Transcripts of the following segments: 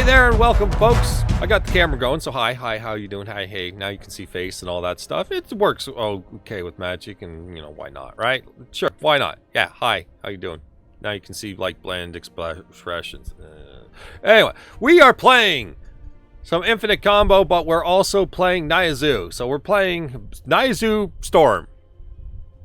Hey there and welcome, folks. I got the camera going, so hi, how you doing? Hi, hey, now you can see face and all that stuff. It works okay with magic, and you know, why not, right? Sure, why not? Yeah, hi, how you doing? Now you can see like bland expressions. Anyway, we are playing some infinite combo, but we're also playing Naya Zoo. So we're playing Naya Zoo Storm.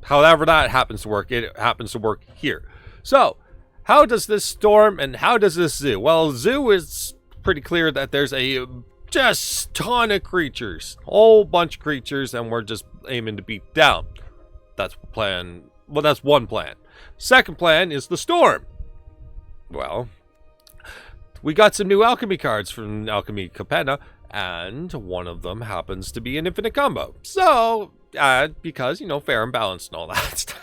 However that happens to work, it happens to work here. So, how does this storm and how does this zoo? Well, zoo is pretty clear that there's a just ton of creatures, whole bunch of creatures, and we're just aiming to beat down. That's plan. Well, that's one plan. Second plan is the storm. Well, we got some new alchemy cards from Alchemy Capenna, and one of them happens to be an infinite combo. So, because, you know, fair and balanced and all that stuff.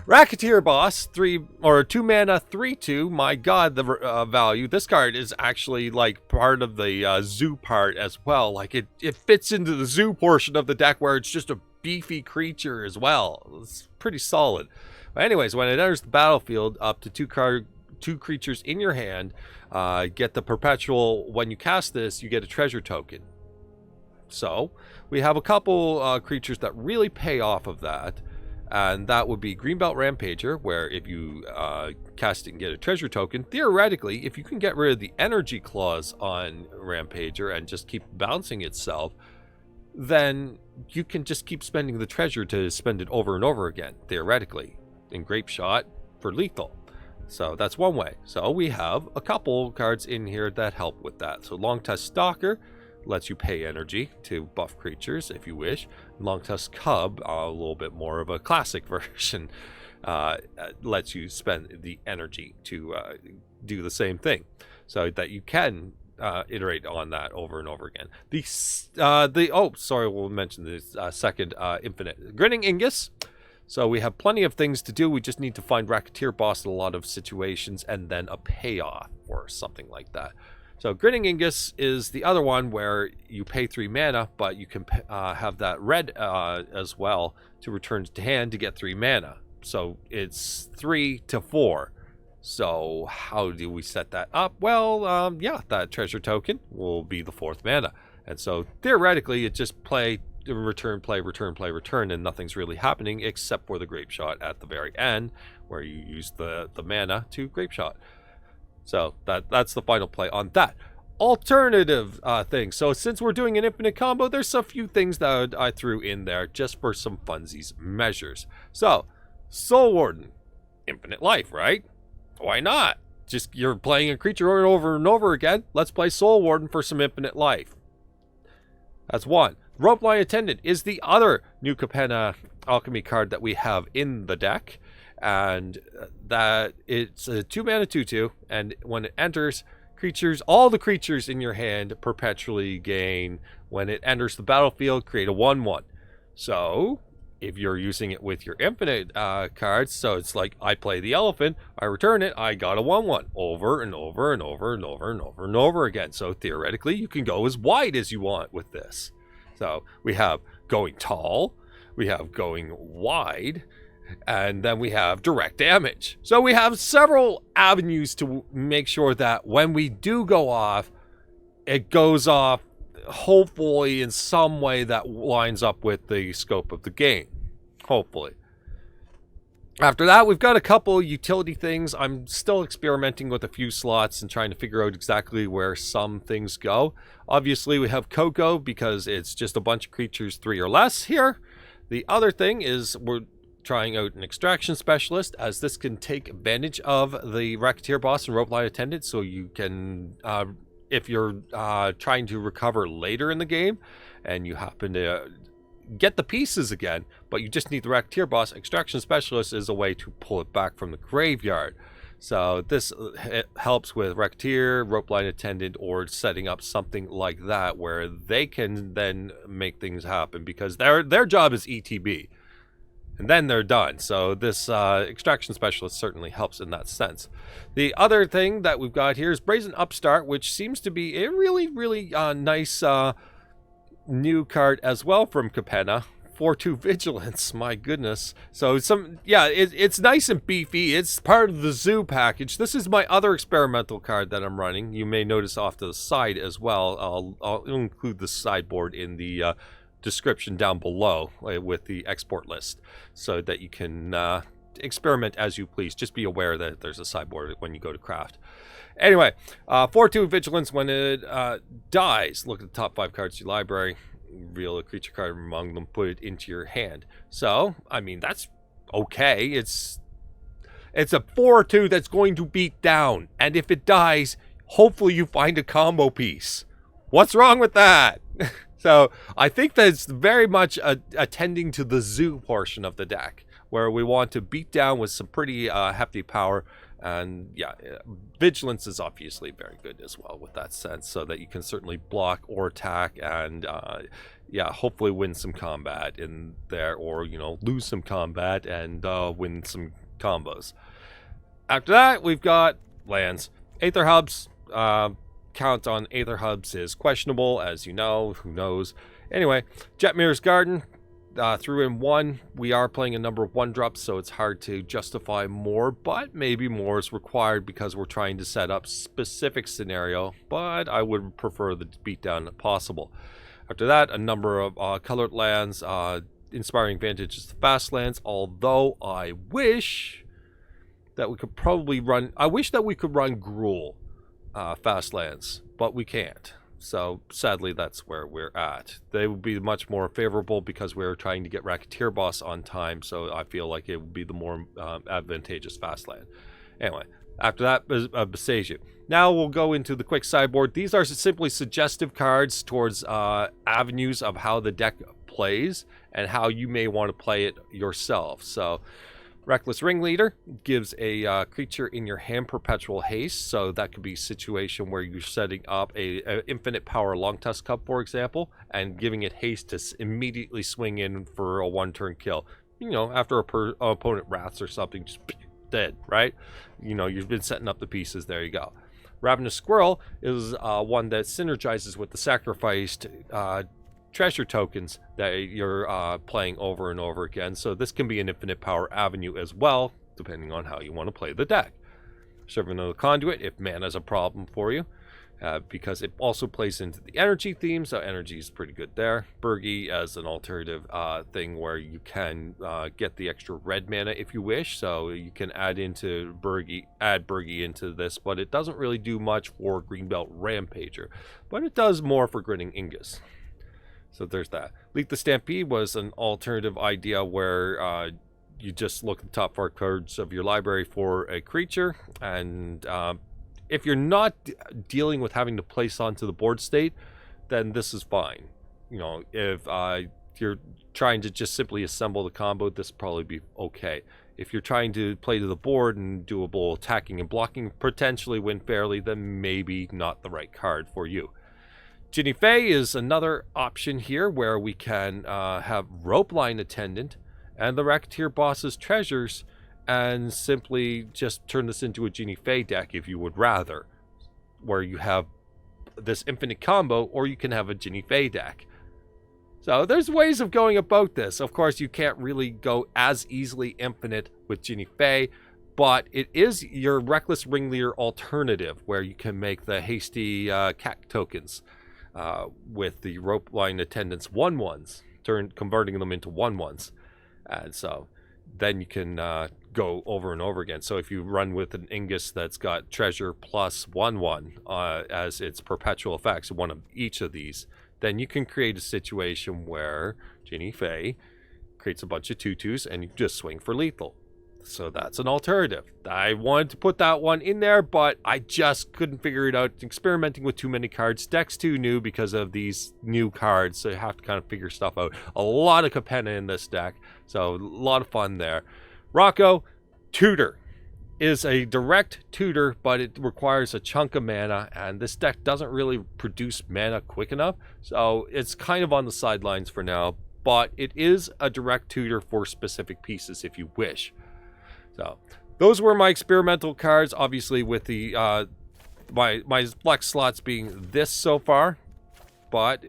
Racketeer Boss, 2 mana, 3/2. My god, the value. This card is actually like part of the zoo part as well. Like it fits into the zoo portion of the deck where it's just a beefy creature as well. It's pretty solid. But anyways, when it enters the battlefield, up to two creatures in your hand, get the perpetual. When you cast this, you get a treasure token. So we have a couple creatures that really pay off of that. And that would be Greenbelt Rampager, where if you cast it and get a treasure token, theoretically, if you can get rid of the energy clause on Rampager and just keep bouncing itself, then you can just keep spending the treasure to spend it over and over again, theoretically, in Grapeshot for lethal. So that's one way. So we have a couple cards in here that help with that. So Longtusk Stalker lets you pay energy to buff creatures if you wish. Longtusk Cub, a little bit more of a classic version, lets you spend the energy to do the same thing, so that you can iterate on that over and over again. We'll mention this second infinite Grinning Ignus. So we have plenty of things to do. We just need to find Racketeer Boss in a lot of situations, and then a payoff or something like that. So Grinning Ignus is the other one where you pay 3 mana, but you can have that red as well to return to hand to get 3 mana. So it's 3 to 4. So how do we set that up? Well, that treasure token will be the 4th mana. And so theoretically, it just return, and nothing's really happening except for the Grapeshot at the very end, where you use the mana to Grapeshot. So that's the final play on that. Alternative thing. So since we're doing an infinite combo, there's a few things that I threw in there just for some funsies measures. So Soul Warden, infinite life, right? Why not? Just you're playing a creature over and over again. Let's play Soul Warden for some infinite life. That's one. Rootbound Attendant is the other new Capenna alchemy card that we have in the deck. And that it's a 2 mana 2/2, and when it enters, all the creatures in your hand perpetually gain. When it enters the battlefield, create a 1/1. So if you're using it with your infinite cards, so it's like I play the elephant, I return it, I got a 1/1 over and over and over and over and over and over again. So theoretically, you can go as wide as you want with this. So we have going tall, we have going wide, and then we have direct damage. So we have several avenues to make sure that when we do go off, it goes off hopefully in some way that lines up with the scope of the game. Hopefully. After that, we've got a couple utility things. I'm still experimenting with a few slots and trying to figure out exactly where some things go. Obviously, we have Coco because it's just a bunch of creatures 3 or less here. The other thing is we're trying out an extraction specialist, as this can take advantage of the Racketeer Boss and Rootbound Attendant, so you can, if you're trying to recover later in the game and you happen to get the pieces again, but you just need the Racketeer Boss, extraction specialist is a way to pull it back from the graveyard. So this helps with Racketeer, Rootbound Attendant, or setting up something like that where they can then make things happen, because their job is ETB. And then they're done. So this extraction specialist certainly helps in that sense. The other thing that we've got here is Brazen Upstart, which seems to be a really, really nice new card as well from Capenna 4/2 Vigilance, my goodness. So it's nice and beefy. It's part of the zoo package. This is my other experimental card that I'm running. You may notice off to the side as well. I'll include the sideboard in the description down below with the export list so that you can experiment as you please. Just be aware that there's a sideboard when you go to craft. Anyway, 4/2 Vigilance, when it dies, look at the top 5 cards of your library, reveal a creature card among them, put it into your hand. So, I mean, that's okay. It's a 4/2 that's going to beat down, and if it dies, hopefully you find a combo piece. What's wrong with that? So, I think that's very much attending to the zoo portion of the deck, where we want to beat down with some pretty hefty power. And yeah, Vigilance is obviously very good as well with that sense, so that you can certainly block or attack and hopefully win some combat in there, or lose some combat and win some combos. After that, we've got lands. Aether Hubs. Count on Aether Hubs is questionable, as you know. Who knows? Anyway, Jetmir's Garden. Threw in 1. We are playing a number of 1-drops, so it's hard to justify more, but maybe more is required because we're trying to set up specific scenario, but I would prefer the beatdown if possible. After that, a number of colored lands. Inspiring Vantage is the fast lands, although I wish that we could probably run... I wish that we could run Gruul fast lands, but we can't. So, sadly, that's where we're at. They would be much more favorable because we're trying to get Racketeer Boss on time, so I feel like it would be the more advantageous fast land. Anyway, after that, Boseiju. Now we'll go into the quick sideboard. These are simply suggestive cards towards avenues of how the deck plays and how you may want to play it yourself. So, Reckless Ringleader gives a creature in your hand perpetual haste, so that could be a situation where you're setting up a infinite power Longtusk Cub, for example, and giving it haste to immediately swing in for a 1-turn kill. After a opponent wraths or something, just dead, right? You've been setting up the pieces, there you go. Ravenous Squirrel is one that synergizes with the sacrificed treasure tokens that you're playing over and over again. So this can be an infinite power avenue as well, depending on how you want to play the deck. Servant of the Conduit, if mana's a problem for you, because it also plays into the energy theme, so energy is pretty good there. Birgi as an alternative thing where you can get the extra red mana if you wish, so you can add Birgi into this, but it doesn't really do much for Greenbelt Rampager, but it does more for Grinning Ignus. So there's that. Leak the Stampede was an alternative idea where you just look at the top 4 cards of your library for a creature, and if you're not dealing with having to place onto the board state, then this is fine. If you're trying to just simply assemble the combo, this will probably be okay. If you're trying to play to the board and doable attacking and blocking, potentially win fairly, then maybe not the right card for you. Ginny Fey is another option here where we can have Ropeline Attendant and the Racketeer Boss's treasures and simply just turn this into a Ginny Fey deck if you would rather, where you have this infinite combo, or you can have a Ginny Fey deck. So there's ways of going about this. Of course, you can't really go as easily infinite with Ginny Fey, but it is your Reckless Ringleader alternative where you can make the hasty cat tokens. With the Ropeline Attendants 1/1s, converting them into 1/1s, and so then you can go over and over again. So if you run with an Ingus that's got treasure plus 1/1 as its perpetual effects, one of each of these, then you can create a situation where Ginny Fey creates a bunch of 2/2s and you just swing for lethal. So that's an alternative. I wanted to put that one in there, but I just couldn't figure it out. Experimenting with too many cards. Deck's too new because of these new cards, so you have to kind of figure stuff out. A lot of Capenna in this deck, so a lot of fun there. Rocco, Tutor, is a direct tutor, but it requires a chunk of mana, and this deck doesn't really produce mana quick enough, so it's kind of on the sidelines for now, but it is a direct tutor for specific pieces if you wish. So those were my experimental cards, obviously with the my flex slots being this so far, but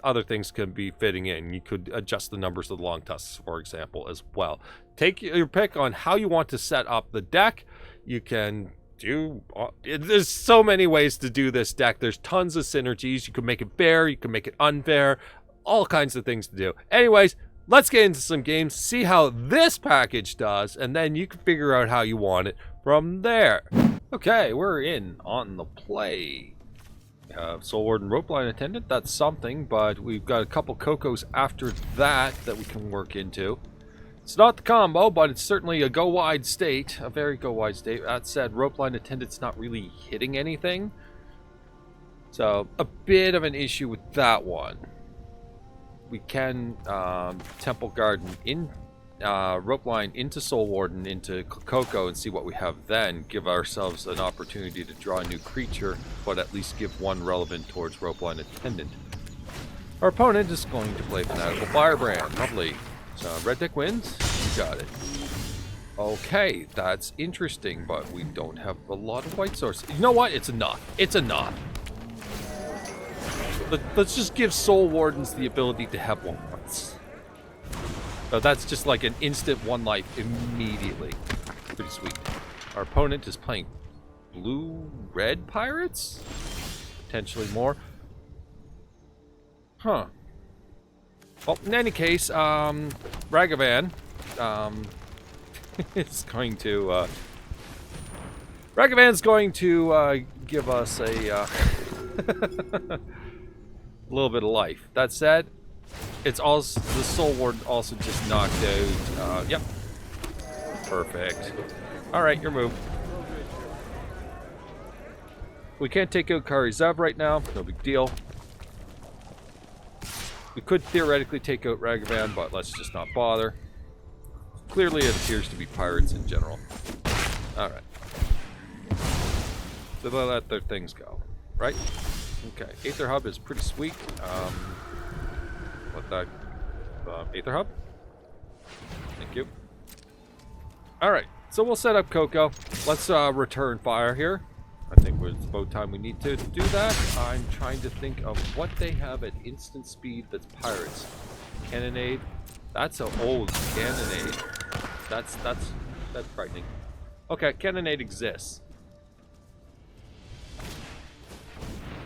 other things can be fitting in. You could adjust the numbers of the Longtusks, for example, as well. Take your pick on how you want to set up the deck. You can do... There's so many ways to do this deck. There's tons of synergies. You can make it fair. You can make it unfair. All kinds of things to do. Anyways, let's get into some games, see how this package does, and then you can figure out how you want it from there. Okay, we're in on the play. We have Soul Warden, Ropeline, Attendant. That's something, but we've got a couple Cocos after that we can work into. It's not the combo, but it's certainly a go-wide state, a very go-wide state. That said, Ropeline, Attendant's not really hitting anything, so a bit of an issue with that one. We can Temple Garden in Ropeline into Soul Warden into Coco and see what we have then. Give ourselves an opportunity to draw a new creature, but at least give one relevant towards Ropeline Attendant. Our opponent is going to play Fanatical Firebrand. Lovely. So red deck wins. You got it. Okay, that's interesting, but we don't have a lot of white sources. You know what? It's enough. It's enough. Let's just give Soul Wardens the ability to have one once. So that's just like an instant one life immediately. Pretty sweet. Our opponent is playing blue-red pirates? Potentially more. Huh. Well, in any case, Ragavan is going to... Ragavan's going to give us a... a little bit of life. That said, it's also the Soul Warden also just knocked out. Yep, perfect. All right, your move. We can't take out Karizev right now. No big deal. We could theoretically take out Ragavan, but let's just not bother. Clearly, it appears to be pirates in general. All right. So they'll let their things go, right? Okay, Aether Hub is pretty sweet. Aether Hub? Thank you. Alright, so we'll set up Coco. Let's return fire here. I think it's about time we need to do that. I'm trying to think of what they have at instant speed that's pirates. Cannonade. That's an old Cannonade. That's frightening. Okay, Cannonade exists.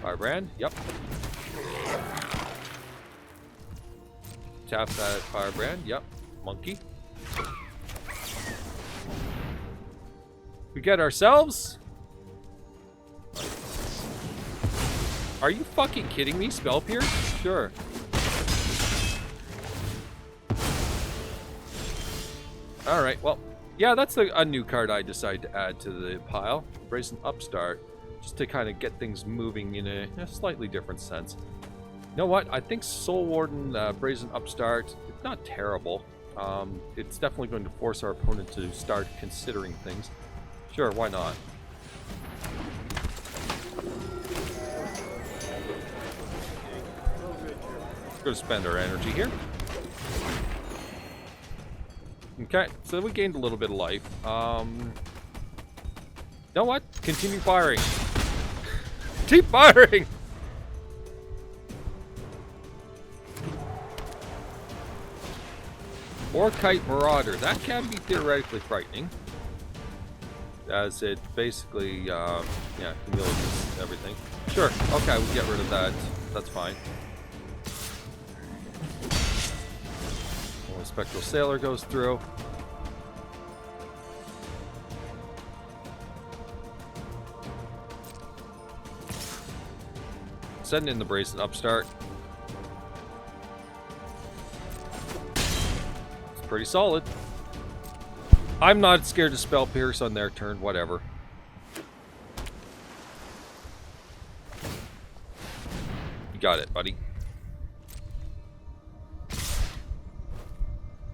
Firebrand, yep. Tap that Firebrand, yep. Monkey. We get ourselves. Are you fucking kidding me? Spell Pierce? Sure. Alright, well, yeah, that's a new card I decided to add to the pile. Brazen Upstart. Just to kind of get things moving in a slightly different sense. You know what? I think Soul Warden, Brazen Upstart, it's not terrible. It's definitely going to force our opponent to start considering things. Sure, why not? We're going to spend our energy here. Okay, so we gained a little bit of life. You know what? Continue firing. Keep firing! Or Kite Marauder. That can be theoretically frightening. As it basically, yeah, humiliates everything. Sure, okay, we'll get rid of that. That's fine. Well, Spectral Sailor goes through. Send in the Brazen Upstart. It's pretty solid. I'm not scared to Spell Pierce on their turn, whatever. You got it, buddy.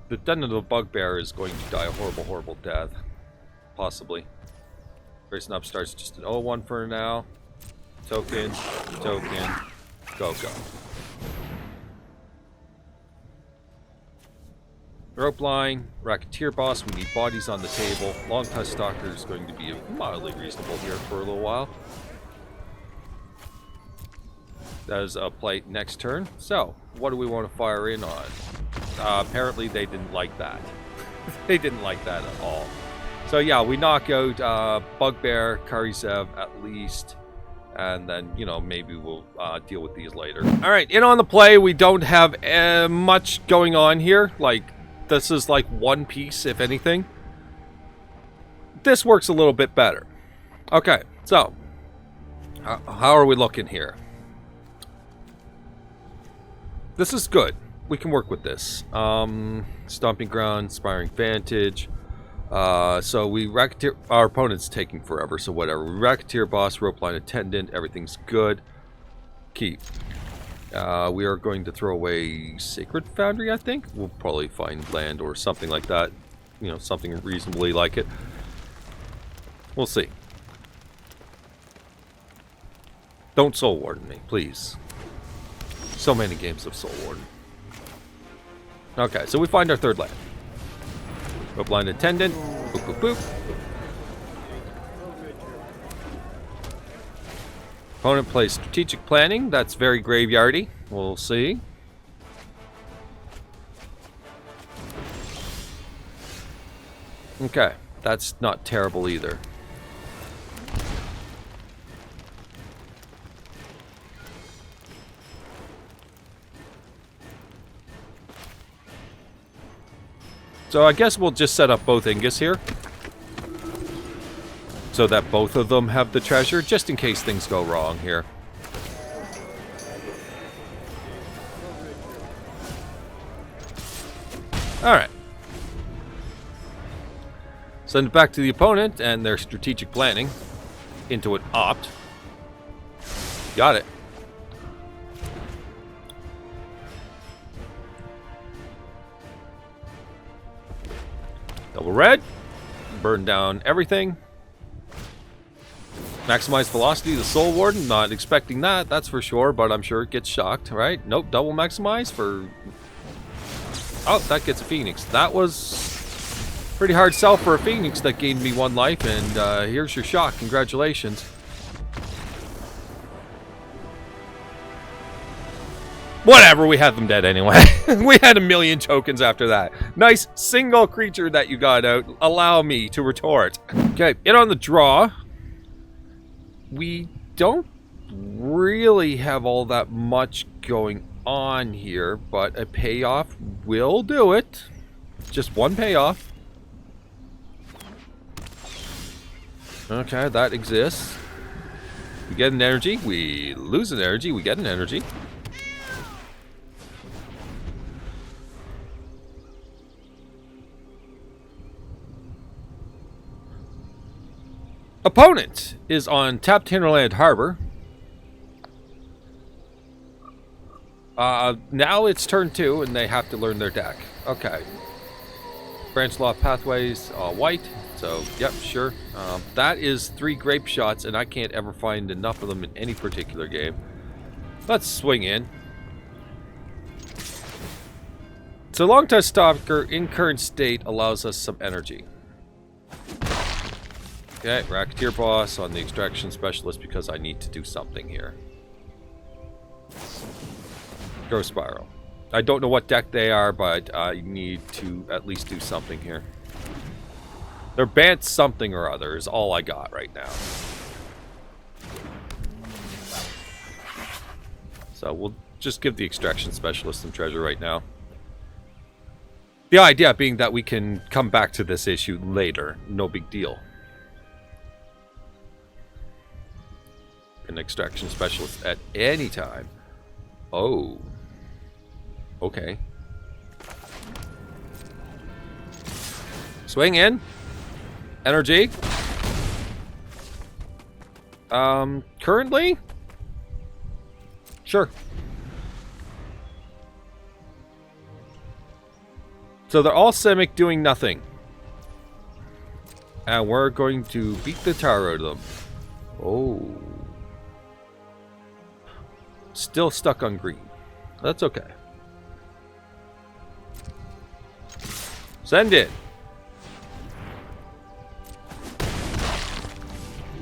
The Den of the Bugbear is going to die a horrible, horrible death. Possibly. Brazen Upstart's just an 0-1 for now. Token, token, go, go. Rope line, Racketeer Boss, we need bodies on the table. Longtusk Stalker is going to be mildly reasonable here for a little while. There's a plate next turn. So, what do we want to fire in on? Apparently they didn't like that. They didn't like that at all. So yeah, we knock out Bugbear, Karisev at least. And then, you know, maybe we'll deal with these later. Alright, in on the play, we don't have much going on here. Like, this is like one piece, if anything. This works a little bit better. Okay, so. How are we looking here? This is good. We can work with this. Stomping Ground, Inspiring Vantage. So we Racketeer... Our opponent's taking forever, so whatever. We Racketeer Boss, Rope Line Attendant. Everything's good. Keep. We are going to throw away Sacred Foundry, I think. We'll probably find land or something like that. You know, something reasonably like it. We'll see. Don't Soul Warden me, please. So many games of Soul Warden. Okay, so we find our third land. Rope Line Attendant. Boop, boop, boop. Opponent plays Strategic Planning. That's very graveyardy. We'll see. Okay, that's not terrible either. So I guess we'll just set up both Ingus here. So that both of them have the treasure, just in case things go wrong here. Alright. Send it back to the opponent and their strategic planning into an opt. Got it. Double red. Burn down everything. Maximize velocity, the Soul Warden. Not expecting that, that's for sure, but I'm sure it gets shocked, right? Nope, double maximize for... Oh, that gets a Phoenix. That was pretty hard sell for a Phoenix that gained me 1 life, and here's your shock. Congratulations. Whatever, we had them dead anyway. We had 1,000,000 tokens after that. Nice single creature that you got out. Allow me to retort. Okay, in on the draw. We don't really have all that much going on here, but a payoff will do it. Just one payoff. Okay, that exists. We get an energy, we lose an energy, we get an energy. Opponent is on tapped Hinterland Harbor. Now it's turn 2 and they have to learn their deck. Okay. Branch Law Pathways, white. So, yep, sure. That is 3 Grapeshots and I can't ever find enough of them in any particular game. Let's swing in. So Longtusk Stalker in current state allows us some energy. Okay, Racketeer Boss on the Extraction Specialist because I need to do something here. Go Spiral. I don't know what deck they are, but I need to at least do something here. They're banned something or other is all I got right now. So we'll just give the Extraction Specialist some treasure right now. The idea being that we can come back to this issue later. No big deal. An Extraction Specialist at any time. Oh. Okay. Swing in. Energy. Currently? Sure. So they're all Simic doing nothing. And we're going to beat the tar out of them. Oh. Still stuck on green. That's okay. Send it.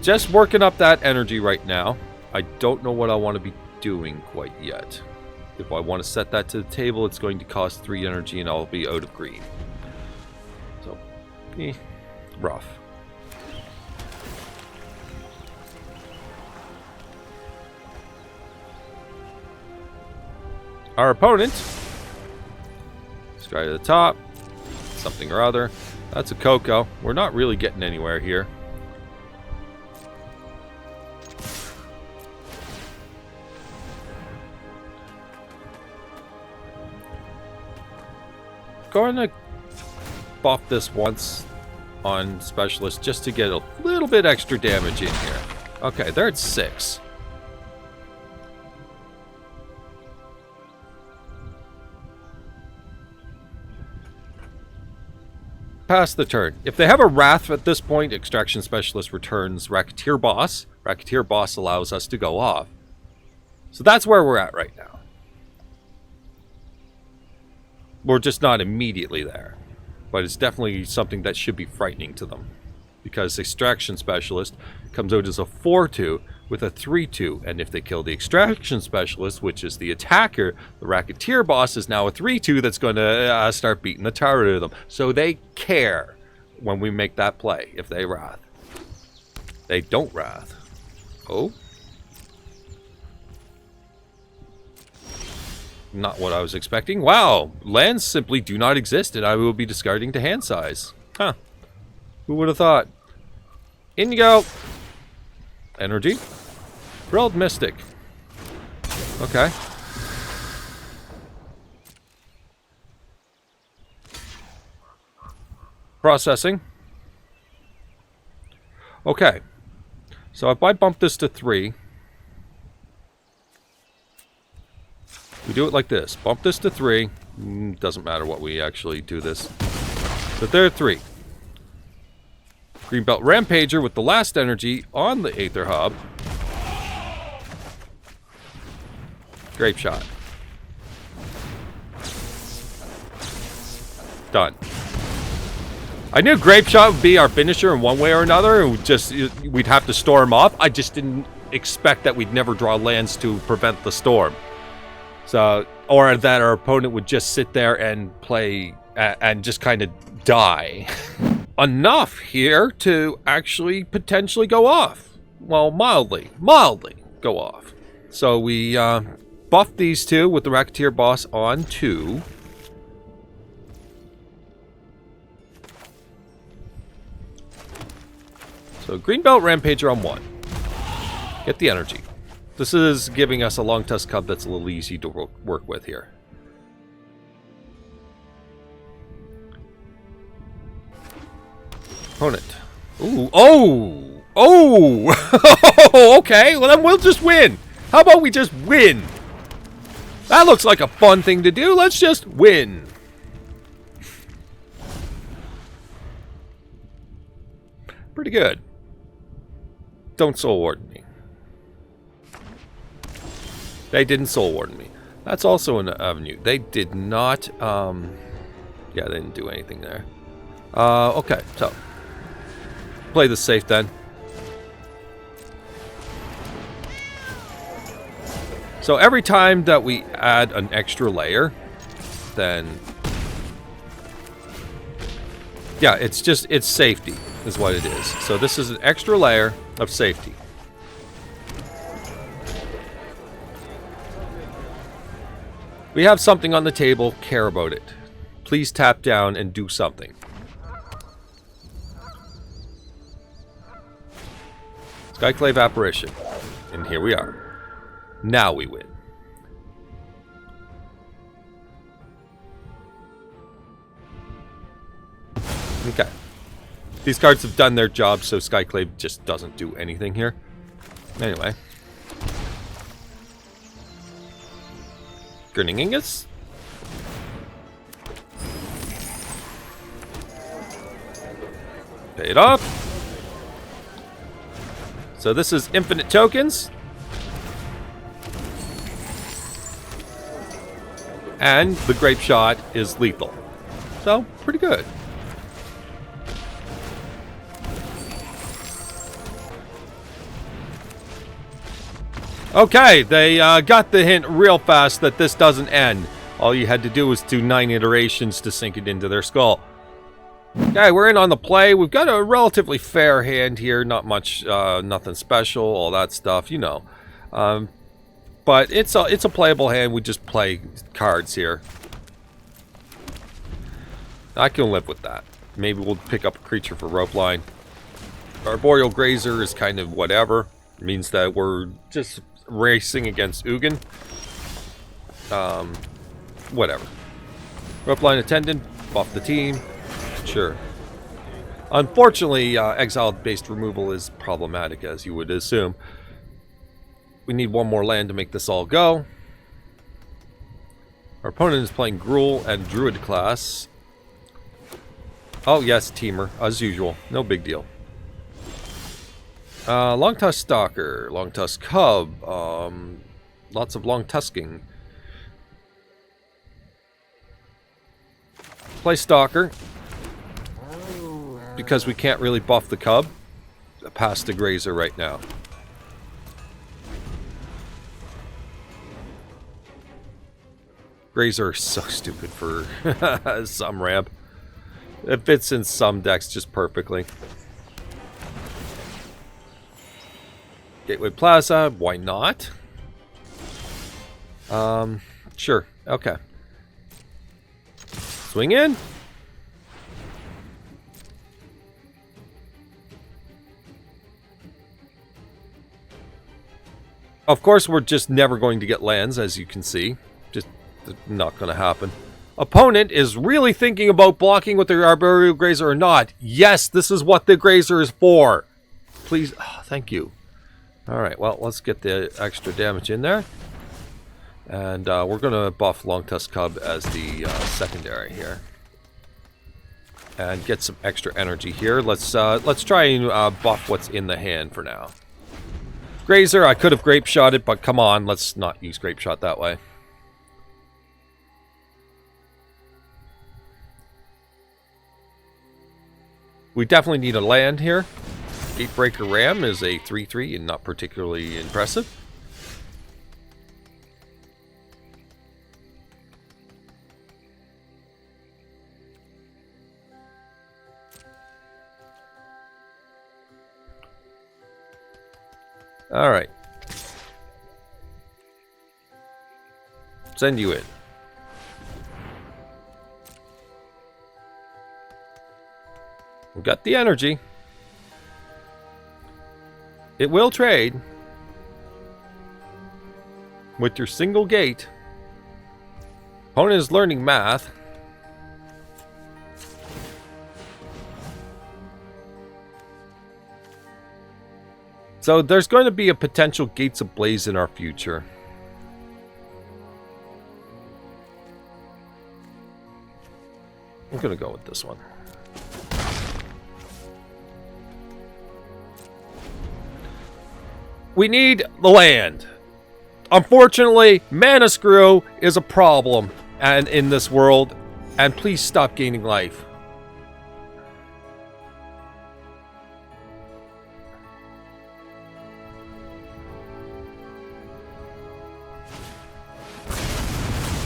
Just working up that energy right now. I don't know what I want to be doing quite yet. If I want to set that to the table, it's going to cost 3 energy and I'll be out of green. So, rough. Our opponent, let's try to the top, something or other. That's a Coco. We're not really getting anywhere here. Going to buff this once on Specialist just to get a little bit extra damage in here. Okay, they're at 6. Pass the turn. If they have a Wrath at this point, Extraction Specialist returns Racketeer Boss. Racketeer Boss allows us to go off. So that's where we're at right now. We're just not immediately there. But it's definitely something that should be frightening to them. Because Extraction Specialist comes out as a 4-2 with a 3-2. And if they kill the Extraction Specialist, which is the attacker, the Racketeer Boss is now a 3-2 that's going to start beating the tar out of them. So they care when we make that play, if they Wrath. They don't Wrath. Oh? Not what I was expecting. Wow, lands simply do not exist and I will be discarding to hand size. Huh. Who would have thought? In you go. Energy. Grilled Mystic. Okay. Processing. Okay. So if I bump this to 3, we do it like this. Bump this to 3. Doesn't matter what we actually do this. But there are 3. Greenbelt Rampager with the last energy on the Aether Hub. Grapeshot. Done. I knew Grapeshot would be our finisher in one way or another. We'd have to storm off. I just didn't expect that we'd never draw lands to prevent the storm. So, or that our opponent would just sit there and play and just kind of die. Enough here to actually potentially go off. Well, mildly go off. So we buffed these two with the Racketeer Boss on 2. So Greenbelt Rampager on 1. Get the energy. This is giving us a Longtusk Cub that's a little easy to work with here. Opponent. Ooh. Oh! Oh! Okay, well then we'll just win. How about we just win? That looks like a fun thing to do. Let's just win. Pretty good. Don't Soul Warden me. They didn't Soul Warden me. That's also an avenue. They did not, yeah, they didn't do anything there. Okay, so. Play this safe then. So every time that we add an extra layer, then... yeah, it's safety is what it is. So this is an extra layer of safety. We have something on the table, care about it. Please tap down and do something. Skyclave Apparition. And here we are. Now we win. Okay. These cards have done their job, so Skyclave just doesn't do anything here. Anyway. Grinning Ignus. Pay it off. So this is infinite tokens. And the Grapeshot is lethal. So, pretty good. Okay, they got the hint real fast that this doesn't end. All you had to do was do 9 iterations to sink it into their skull. Okay, we're in on the play. We've got a relatively fair hand here. Not much, nothing special, all that stuff, you know. But it's a playable hand. We just play cards here. I can live with that. Maybe we'll pick up a creature for rope line. Arboreal Grazer is kind of whatever. It means that we're just racing against Ugin. Whatever. Rope line Attendant, buff the team. Sure. Unfortunately, exile-based removal is problematic, as you would assume. We need one more land to make this all go. Our opponent is playing Gruul and Druid class. Oh yes, Teamer, as usual. No big deal. Longtusk Stalker, Longtusk Cub, lots of Longtusking. Play Stalker, because we can't really buff the Cub. Past the Grazer right now. Grazer is so stupid for some ramp. It fits in some decks just perfectly. Gateway Plaza, why not? Sure, okay. Swing in. Of course, we're just never going to get lands, as you can see. Just not going to happen. Opponent is really thinking about blocking with their Arboreal Grazer or not. Yes, this is what the Grazer is for. Please, thank you. Alright, well, let's get the extra damage in there. And we're going to buff Longtusk Cub as the secondary here. And get some extra energy here. Let's try and buff what's in the hand for now. Grazer, I could have Grapeshot it, but come on, let's not use Grapeshot that way. We definitely need a land here. Gatebreaker Ram is a 3/3 and not particularly impressive. Alright. Send you in. We got the energy. It will trade with your single gate. Opponent is learning math. So there's going to be a potential Gates Ablaze in our future. I'm going to go with this one. We need the land. Unfortunately, mana screw is a problem and in this world, and please stop gaining life.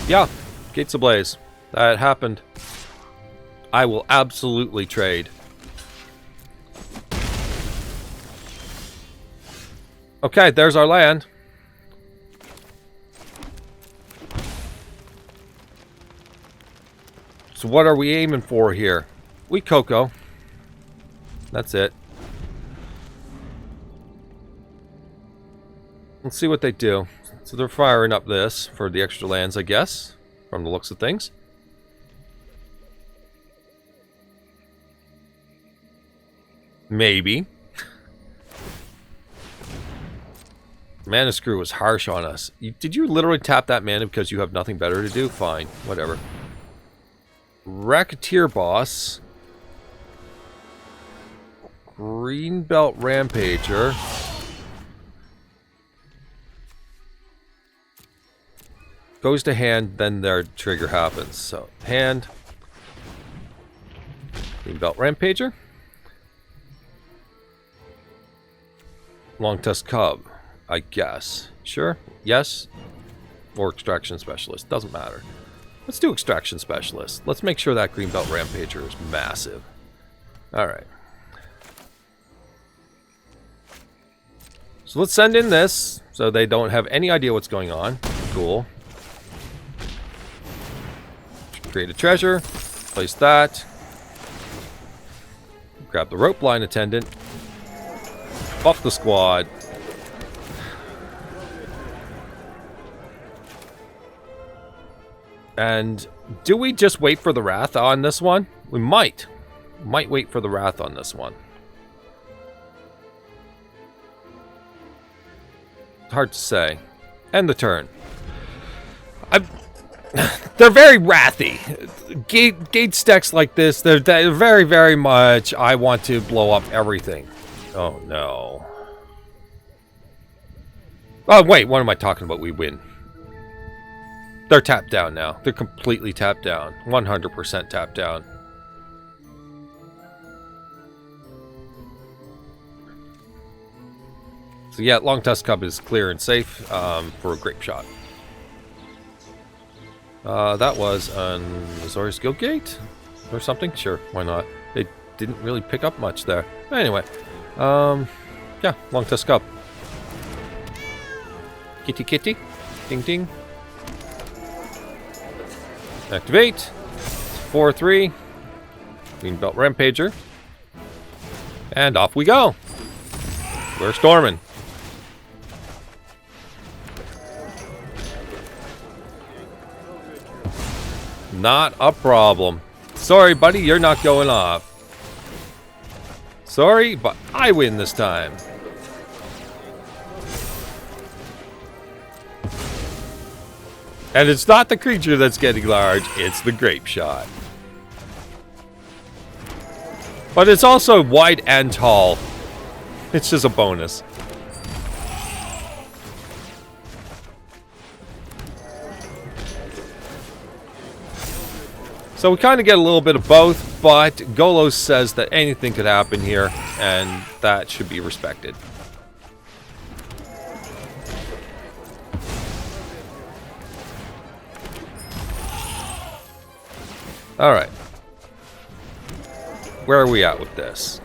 Yeah, Gates Ablaze. That happened. I will absolutely trade. Okay, there's our land. So what are we aiming for here? We Coco. That's it. Let's see what they do. So they're firing up this for the extra lands, I guess, from the looks of things. Maybe. Mana screw was harsh on us. Did you literally tap that mana because you have nothing better to do? Fine, whatever. Racketeer Boss. Greenbelt Rampager. Goes to hand, then their trigger happens. So, hand. Greenbelt Rampager. Longtusk Cub. I guess. Sure? Yes? Or Extraction Specialist. Doesn't matter. Let's do Extraction Specialist. Let's make sure that Greenbelt Rampager is massive. Alright. So let's send in this, so they don't have any idea what's going on. Cool. Create a treasure. Place that. Grab the rope line attendant. Buff the squad. And do we just wait for the Wrath on this one? We might. Might wait for the Wrath on this one. Hard to say. End the turn. They're very wrathy. Gate stacks like this, they're very, very much, I want to blow up everything. Oh, no. Oh, wait, what am I talking about? We win. They're tapped down now. They're completely tapped down. 100% tapped down. So yeah, Longtusk Cub is clear and safe for a Grapeshot. That was an Azorius Guild Gate or something? Sure, why not? They didn't really pick up much there. Anyway, yeah, Longtusk Cub. Kitty kitty. Ding ding. Activate. 4-3. Greenbelt Rampager. And off we go. We're storming. Not a problem. Sorry, buddy, you're not going off. Sorry, but I win this time. And it's not the creature that's getting large, it's the Grapeshot. But it's also wide and tall. It's just a bonus. So we kind of get a little bit of both, but Golos says that anything could happen here, and that should be respected. Alright. Where are we at with this?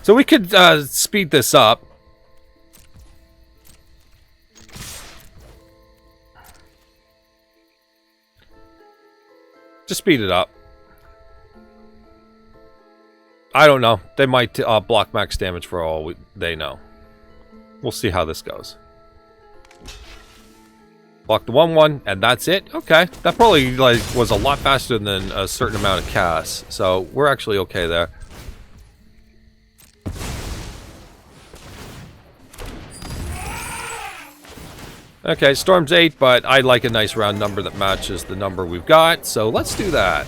So we could speed this up. Just speed it up. I don't know. They might block max damage for all they know. We'll see how this goes. Block the 1/1, and that's it. Okay, that probably was a lot faster than a certain amount of casts, so we're actually okay there. Okay, Storm's 8, but I like a nice round number that matches the number we've got, so let's do that.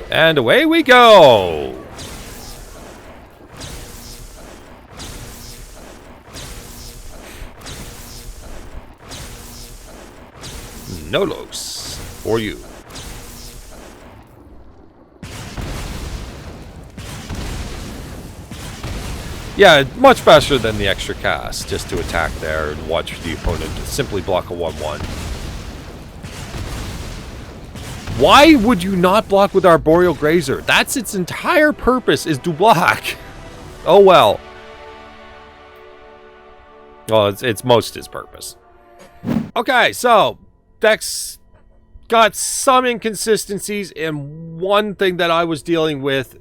And away we go! Nolos, for you. Yeah, much faster than the extra cast, just to attack there and watch the opponent simply block a 1/1. Why would you not block with Arboreal Grazer? That's its entire purpose, is to block. Oh well. Well, it's most its purpose. Okay, so deck's got some inconsistencies in one thing that I was dealing with,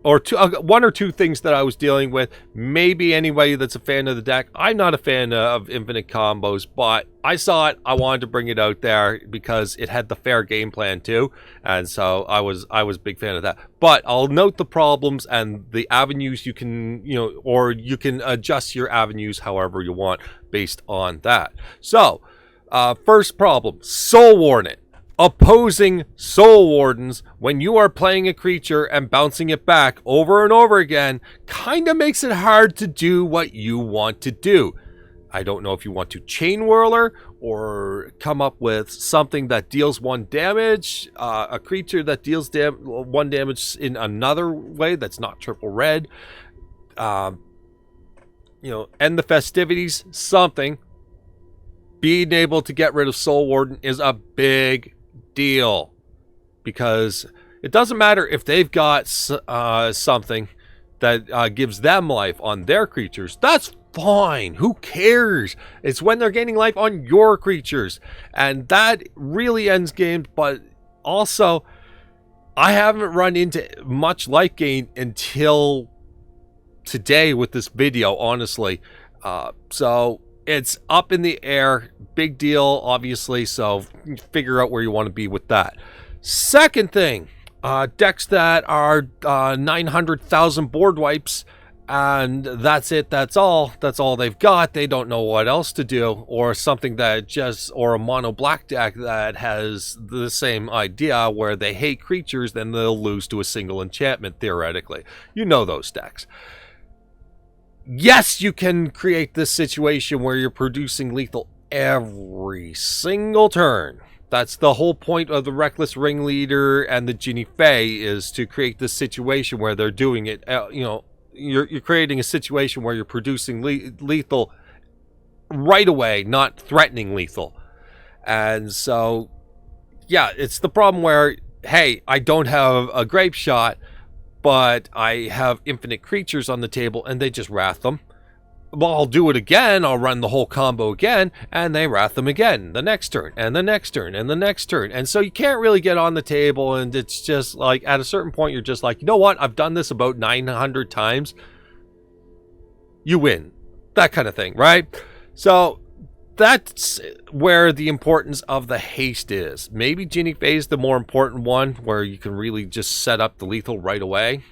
or one or two things that I was dealing with. Maybe anybody that's a fan of the deck. I'm not a fan of infinite combos, but I saw it. I wanted to bring it out there because it had the fair game plan too, and so I was a big fan of that. But I'll note the problems and the avenues you can, or you can adjust your avenues however you want based on that. So, first problem: Soul Warden. Opposing Soul Wardens when you are playing a creature and bouncing it back over and over again kind of makes it hard to do what you want to do. I don't know if you want to Chain Whirler or come up with something that deals 1 damage, a creature that deals 1 damage in another way that's not triple red, you know, end the festivities, something. Being able to get rid of Soul Warden is a big deal, because it doesn't matter if they've got something that gives them life on their creatures. That's fine. Who cares? It's when they're gaining life on your creatures, and that really ends games. But also, I haven't run into much life gain until today with this video, honestly. So it's up in the air. Big deal, obviously, so figure out where you want to be with that. Second thing, decks that are 900,000 board wipes, and that's it, that's all they've got. They don't know what else to do, or something that just, or a mono black deck that has the same idea where they hate creatures, then they'll lose to a single enchantment, theoretically. You know those decks. Yes, you can create this situation where you're producing lethal every single turn. That's the whole point of the Reckless Ringleader and the Ginny Fae, is to create this situation where they're doing it, you know, you're creating a situation where you're producing lethal right away, not threatening lethal. And so, yeah, it's the problem where, hey, I don't have a Grapeshot, but I have infinite creatures on the table, and they just wrath them. Well, I'll do it again, I'll run the whole combo again, and they wrath them again, the next turn, and the next turn, and the next turn. And so you can't really get on the table, and it's just like, at a certain point, you're just like, you know what, I've done this about 900 times. You win. That kind of thing, right? So that's where the importance of the haste is. Maybe Ginny Fae is the more important one, where you can really just set up the lethal right away.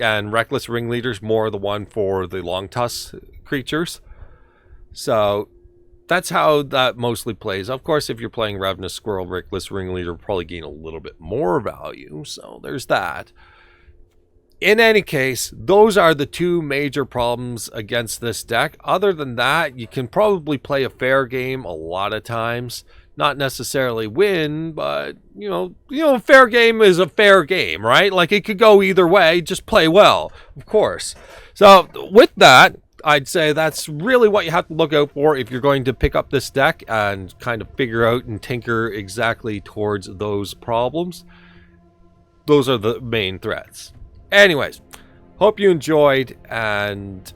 And Reckless Ringleader's more the one for the Longtusk creatures. So that's how that mostly plays. Of course, if you're playing Ravenous Squirrel, Reckless Ringleader will probably gain a little bit more value. So there's that. In any case, those are the two major problems against this deck. Other than that, you can probably play a fair game a lot of times. Not necessarily win, but, you know, fair game is a fair game, right? Like, it could go either way, just play well, of course. So, with that, I'd say that's really what you have to look out for if you're going to pick up this deck and kind of figure out and tinker exactly towards those problems. Those are the main threats. Anyways, hope you enjoyed, and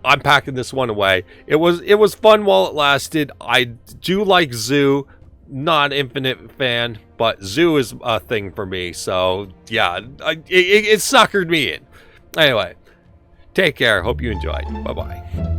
I'm packing this one away. It was fun while it lasted. I do like Zoo, not Infinite fan, but Zoo is a thing for me. So yeah, it suckered me in. Anyway, take care. Hope you enjoyed. Bye bye.